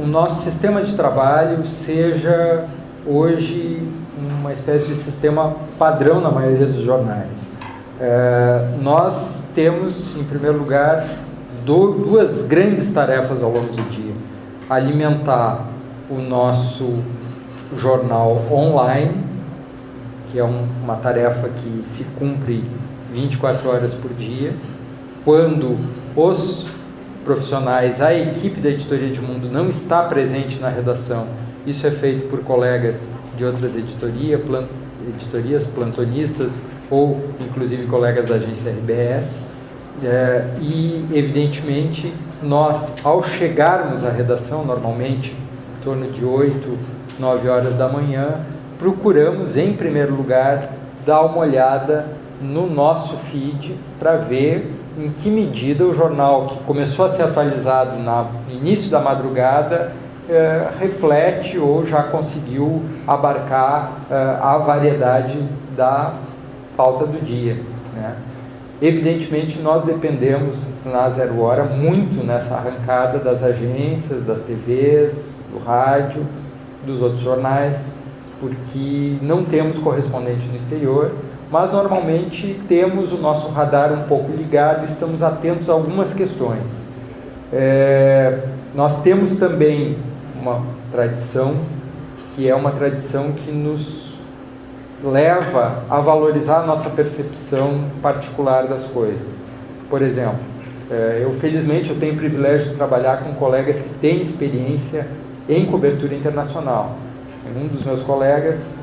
o nosso sistema de trabalho seja hoje uma espécie de sistema padrão na maioria dos jornais. Nós temos, em primeiro lugar, duas grandes tarefas ao longo do dia: alimentar o nosso jornal online, que é uma tarefa que se cumpre 24 horas por dia, quando os profissionais, a equipe da Editoria Edmundo não está presente na redação. Isso é feito por colegas de outras editorias, plantonistas ou inclusive colegas da agência RBS. E evidentemente nós, ao chegarmos à redação, normalmente em torno de 8, 9 horas da manhã, procuramos em primeiro lugar dar uma olhada no nosso feed para ver em que medida o jornal, que começou a ser atualizado no início da madrugada, reflete ou já conseguiu abarcar a variedade da pauta do dia, né? Evidentemente, nós dependemos na Zero Hora muito nessa arrancada das agências, das TVs, do rádio, dos outros jornais, porque não temos correspondente no exterior, mas normalmente temos o nosso radar um pouco ligado e estamos atentos a algumas questões. Nós temos também uma tradição, que é uma tradição que nos leva a valorizar a nossa percepção particular das coisas. Por exemplo, felizmente eu tenho o privilégio de trabalhar com colegas que têm experiência em cobertura internacional. Um dos meus colegas,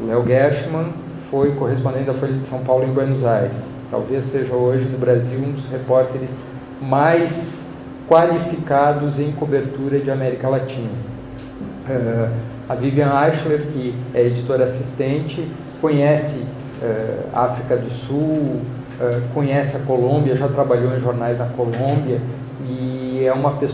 o Léo Gershman, foi correspondente da Folha de São Paulo em Buenos Aires. Talvez seja hoje no Brasil um dos repórteres mais qualificados em cobertura de América Latina. A Vivian Eichler, que é editora assistente, conhece a África do Sul, conhece a Colômbia, já trabalhou em jornais na Colômbia, e é uma pessoa